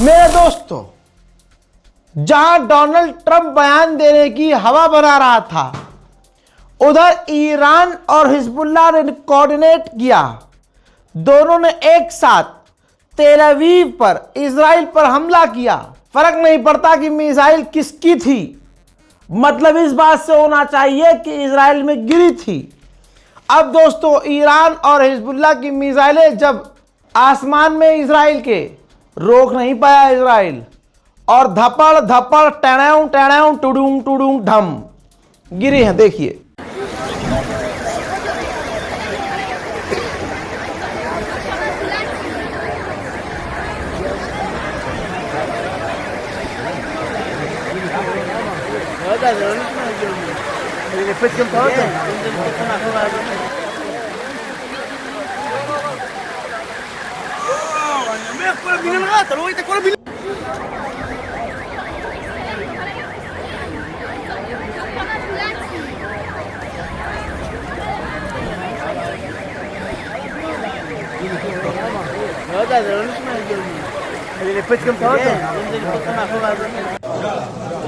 मेरे दोस्तों, जहां डोनाल्ड ट्रंप बयान देने की हवा बना रहा था, उधर ईरान और हिजबुल्लाह ने कोऑर्डिनेट किया। दोनों ने एक साथ तेल अवीव पर, इजराइल पर हमला किया। फर्क नहीं पड़ता कि मिसाइल किसकी थी, मतलब इस बात से होना चाहिए कि इजराइल में गिरी थी। अब दोस्तों, ईरान और हिजबुल्लाह की मिसाइलें जब आसमान में इजराइल के रोक नहीं पाया इजराइल, और धपड़ धपड़ टेढ़ेऊ टेढ़ेऊ टुडूं टुडूं ढम गिरी हैं। देखिए,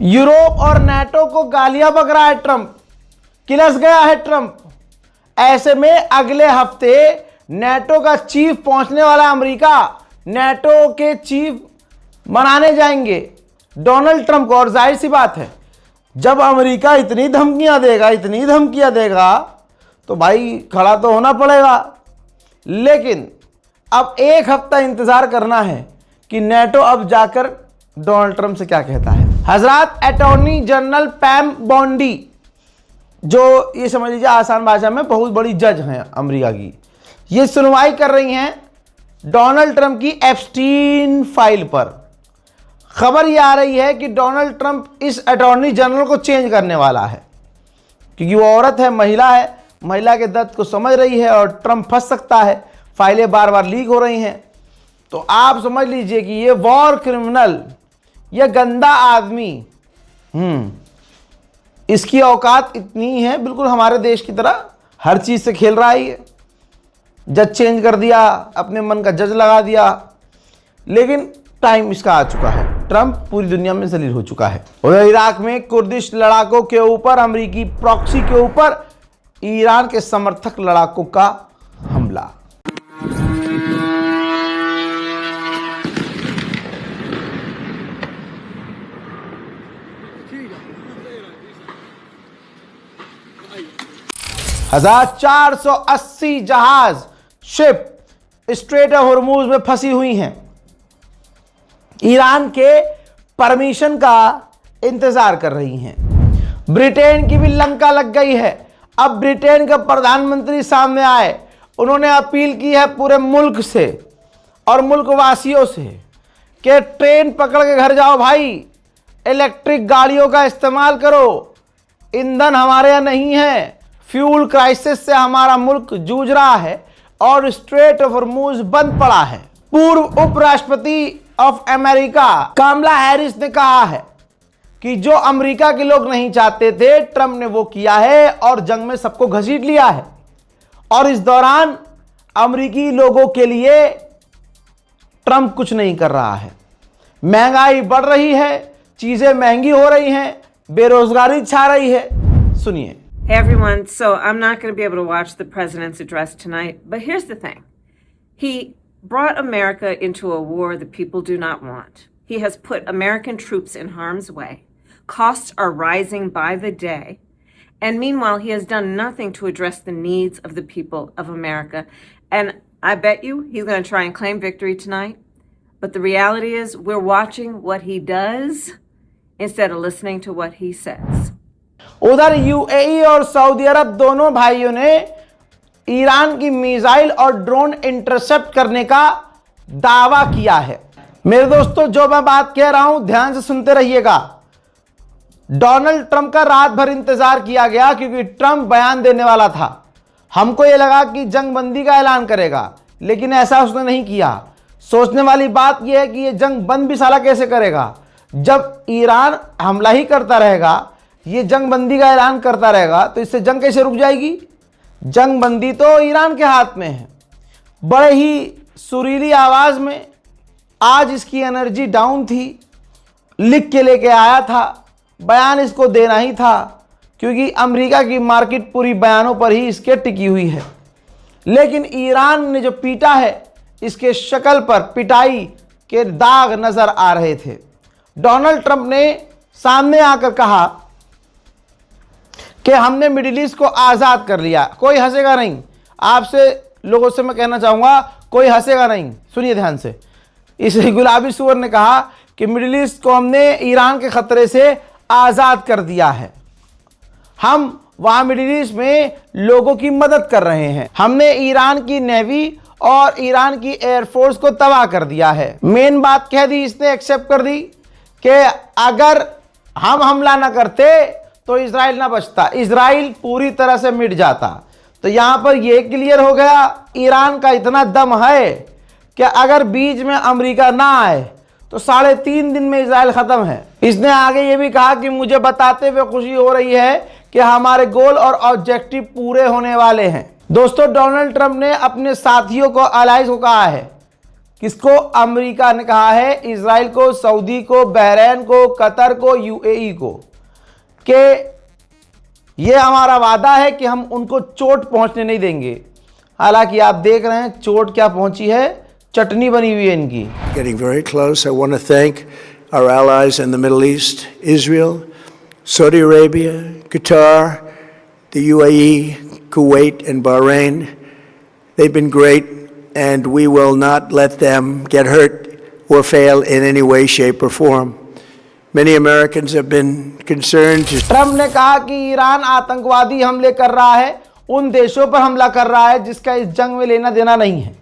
यूरोप और नाटो को गालियां बक रहा है ट्रंप, किलस गया है ट्रंप। ऐसे में अगले हफ्ते नाटो का चीफ पहुंचने वाला अमेरिका नाटो के चीफ मनाने जाएंगे डोनाल्ड ट्रंप को। और जाहिर सी बात है, जब अमेरिका इतनी धमकियां देगा तो भाई खड़ा तो होना पड़ेगा। लेकिन अब एक हफ्ता इंतजार करना है कि नाटो अब जाकर डोनाल्ड ट्रंप से क्या कहता है। हजरत अटॉर्नी जनरल पैम बॉन्डी, जो ये समझ लीजिए आसान भाषा में बहुत बड़ी जज हैं अमेरिका की, ये सुनवाई कर रही हैं डोनाल्ड ट्रंप की एप्स्टीन फाइल पर। खबर ये आ रही है कि डोनाल्ड ट्रंप इस अटॉर्नी जनरल को चेंज करने वाला है, क्योंकि वो औरत है, महिला है, महिला के दर्द को समझ रही है और ट्रंप फंस सकता है। फाइलें बार बार लीक हो रही हैं, तो आप समझ लीजिए कि ये वॉर क्रिमिनल, ये गंदा आदमी, इसकी औकात इतनी है, बिल्कुल हमारे देश की तरह हर चीज से खेल रहा है ये। जज चेंज कर दिया, अपने मन का जज लगा दिया, लेकिन टाइम इसका आ चुका है। ट्रंप पूरी दुनिया में जलील हो चुका है। और इराक में कुर्दिश लड़ाकों के ऊपर, अमेरिकी प्रॉक्सी के ऊपर ईरान के समर्थक लड़ाकों का हमला। हजार 480 जहाज शिप स्ट्रेट ऑफ हॉर्मूज में फंसी हुई हैं। ईरान के परमिशन का इंतजार कर रही हैं। ब्रिटेन की भी लंका लग गई है। अब ब्रिटेन के प्रधानमंत्री सामने आए, उन्होंने अपील की है पूरे मुल्क से और मुल्क वासियों से कि ट्रेन पकड़ के घर जाओ भाई, इलेक्ट्रिक गाड़ियों का इस्तेमाल करो, ईंधन हमारे यहाँ नहीं है, फ्यूल क्राइसिस से हमारा मुल्क जूझ रहा है और स्ट्रेट ऑफ हॉर्मूज बंद पड़ा है। पूर्व उपराष्ट्रपति ऑफ अमेरिका कमला हैरिस ने कहा है कि जो अमेरिका के लोग नहीं चाहते थे, ट्रंप ने वो किया है और जंग में सबको घसीट लिया है। और इस दौरान अमेरिकी लोगों के लिए ट्रंप कुछ नहीं कर रहा है। महंगाई बढ़ रही है, चीजें महंगी हो रही हैं, बेरोजगारी छा रही है। सुनिए। Hey everyone, so I'm not going to be able to watch the president's address tonight, but here's the thing. He brought America into a war the people do not want. He has put American troops in harm's way. Costs are rising by the day. And meanwhile, he has done nothing to address the needs of the people of America. And I bet you he's going to try and claim victory tonight. But the reality is we're watching what he does instead of listening to what he says. उधर UAE और Saudi अरब दोनों भाइयों ने Iran की missile और drone intercept करने का दावा किया है। मेरे दोस्तों, जो मैं बात कह रहा हूं ध्यान से सुनते रहिएगा। डोनाल्ड ट्रंप का रात भर इंतजार किया गया क्योंकि ट्रंप बयान देने वाला था। हमको ये लगा कि जंग बंदी का ऐलान करेगा, लेकिन ऐसा उसने नहीं किया। सोचने वाली बात यह है कि ये जंग बंद भी साला कैसे करेगा, जब ईरान हमला ही करता रहेगा, ये जंग बंदी का ऐलान करता रहेगा, तो इससे जंग कैसे रुक जाएगी। जंग बंदी तो ईरान के हाथ में है। बड़े ही सुरीली आवाज़ में, आज इसकी एनर्जी डाउन थी, लिख के लेके आया था, बयान इसको देना ही था, क्योंकि अमेरिका की मार्केट पूरी बयानों पर ही इसके टिकी हुई है। लेकिन ईरान ने जो पीटा है, इसके शक्ल पर पिटाई के दाग नजर आ रहे थे। डोनाल्ड ट्रंप ने सामने आकर कहा कि हमने मिडिल ईस्ट को आज़ाद कर लिया। कोई हंसेगा नहीं, आपसे लोगों से मैं कहना चाहूँगा, कोई हंसेगा नहीं, सुनिए ध्यान से। इस गुलाबी सूअर ने कहा कि मिडिल ईस्ट को हमने ईरान के खतरे से आज़ाद कर दिया है, हम वहाँ मिडिल ईस्ट में लोगों की मदद कर रहे हैं, हमने ईरान की नेवी और ईरान की एयरफोर्स को तबाह कर दिया है। मेन बात कह दी इसने, एक्सेप्ट कर दी कि अगर हम हमला ना करते तो इजराइल ना बचता, इजराइल पूरी तरह से मिट जाता। तो यहाँ पर यह क्लियर हो गया, ईरान का इतना दम है कि अगर बीच में अमेरिका ना आए तो 3.5 दिन में इजराइल ख़त्म है। इसने आगे ये भी कहा कि मुझे बताते हुए खुशी हो रही है कि हमारे गोल और ऑब्जेक्टिव पूरे होने वाले हैं। दोस्तों, डोनाल्ड ट्रंप ने अपने साथियों को, अलाइज को कहा है, किसको, अमेरिका ने कहा है, इजराइल को, सऊदी को, बहरीन को, कतर को, यूएई को, कि ये हमारा वादा है कि हम उनको चोट पहुंचने नहीं देंगे। हालांकि आप देख रहे हैं चोट क्या पहुंची है, चटनी बनी हुई है इनकी। Getting very close. I want to thank our allies in the Middle East, Israel, Saudi Arabia, Qatar, the UAE, Kuwait, and Bahrain. They've been great, and we will not let them get hurt or fail in any way, shape, or form. Many Americans have been concerned. Trump ने कहा कि Iran आतंकवादी हमले कर रहा है, उन देशों पर हमला कर रहा है जिसका इस जंग में लेना देना नहीं है,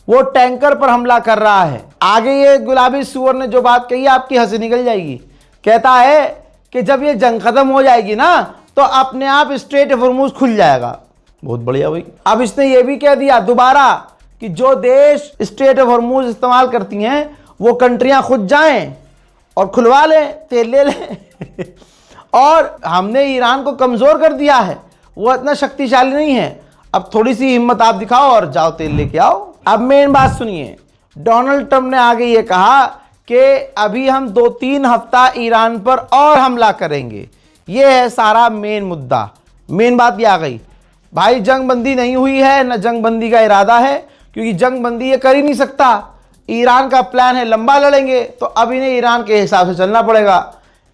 वो टैंकर पर हमला कर रहा है। आगे ये गुलाबी सूअर ने जो बात कही, आपकी हंसी निकल जाएगी। कहता है कि जब ये जंग खत्म हो जाएगी ना, तो अपने आप स्ट्रेट ऑफ हॉर्मुज खुल जाएगा। बहुत बढ़िया भाई। अब इसने ये भी कह दिया दोबारा कि जो देश स्ट्रेट ऑफ हॉर्मुज इस्तेमाल करती हैं, वो कंट्रियां खुद जाएं और खुलवा लें, तेल ले लें। और हमने ईरान को कमज़ोर कर दिया है, वो इतना शक्तिशाली नहीं है, अब थोड़ी सी हिम्मत आप दिखाओ और जाओ तेल लेके आओ। अब मेन बात सुनिए, डोनाल्ड ट्रंप ने आगे ये कहा कि अभी हम 2-3 हफ्ता ईरान पर और हमला करेंगे। ये है सारा मेन मुद्दा, मेन बात ये आ गई। भाई जंग बंदी नहीं हुई है, न जंग बंदी का इरादा है, क्योंकि जंग बंदी ये कर ही नहीं सकता। ईरान का प्लान है लंबा लड़ेंगे, तो अब इन्हें ईरान के हिसाब से चलना पड़ेगा।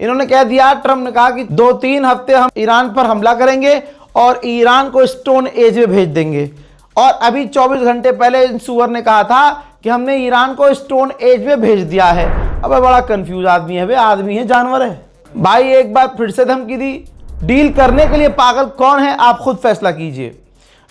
इन्होंने कह दिया, ट्रंप ने कहा कि 2-3 हफ्ते हम ईरान पर हमला करेंगे और ईरान को स्टोन एज में भेज देंगे। और अभी 24 घंटे पहले इन सुअर ने कहा था कि हमने ईरान को स्टोन एज में भेज दिया है। अब बड़ा कंफ्यूज आदमी है, वे आदमी है जानवर है भाई। एक बार फिर से धमकी दी, डील करने के लिए पागल कौन है आप खुद फैसला कीजिए।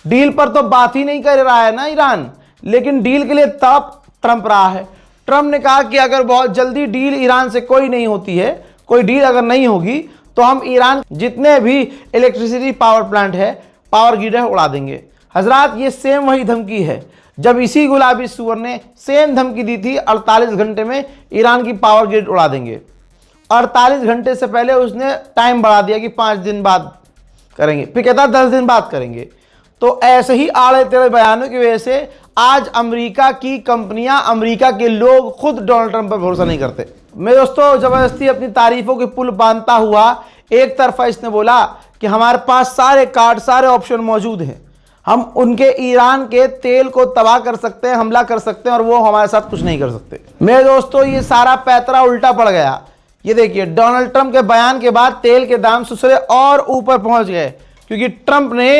डील पर तो बात ही नहीं कर रहा है ना ईरान, लेकिन डील के लिए तब ट्रंप रहा है। ट्रंप ने कहा कि अगर बहुत जल्दी डील ईरान से कोई नहीं होती है, कोई डील अगर नहीं होगी, तो हम ईरान जितने भी इलेक्ट्रिसिटी पावर प्लांट है, पावर ग्रिड है, उड़ा देंगे। हजरात, ये सेम वही धमकी है जब इसी गुलाबी सूअर ने सेम धमकी दी थी 48 घंटे में ईरान की पावर ग्रिड उड़ा देंगे। 48 घंटे से पहले उसने टाइम बढ़ा दिया कि 5 दिन बाद करेंगे, फिर कहता 10 दिन बाद करेंगे। तो ऐसे ही आड़े तेड़े बयानों की वजह से आज अमेरिका की कंपनियां, अमेरिका के लोग खुद डोनाल्ड ट्रंप पर भरोसा नहीं करते। मैं दोस्तों जबरदस्ती अपनी तारीफों के पुल बांधता हुआ, एक तरफा इसने बोला कि हमारे पास सारे कार्ड, सारे ऑप्शन मौजूद हैं, हम उनके ईरान के तेल को तबाह कर सकते हैं, हमला कर सकते हैं, और वो हमारे साथ कुछ नहीं कर सकते। मेरे दोस्तों, ये सारा पैतरा उल्टा पड़ गया। ये देखिए, डोनाल्ड ट्रंप के बयान के बाद तेल के दाम सुसरे और ऊपर पहुंच गए, क्योंकि ट्रंप ने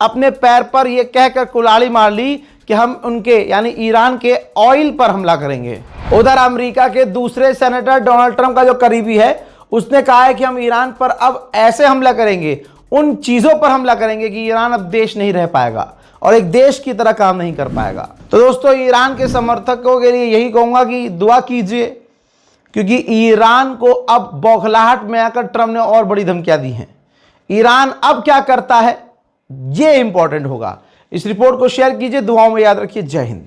अपने पैर पर यह कहकर कुल्हाड़ी मार ली कि हम उनके यानी ईरान के ऑयल पर हमला करेंगे। उधर अमेरिका के दूसरे सेनेटर डोनाल्ड ट्रंप का जो करीबी है, उसने कहा है कि हम ईरान पर अब ऐसे हमला करेंगे, उन चीज़ों पर हमला करेंगे कि ईरान अब देश नहीं रह पाएगा और एक देश की तरह काम नहीं कर पाएगा। तो दोस्तों, ईरान के समर्थकों के लिए यही कहूँगा कि दुआ कीजिए, क्योंकि ईरान को अब बौखलाहट में आकर ट्रंप ने और बड़ी धमकियाँ दी हैं। ईरान अब क्या करता है ये इंपॉर्टेंट होगा, इस रिपोर्ट को शेयर कीजिए, दुआओं में याद रखिए। जय हिंद।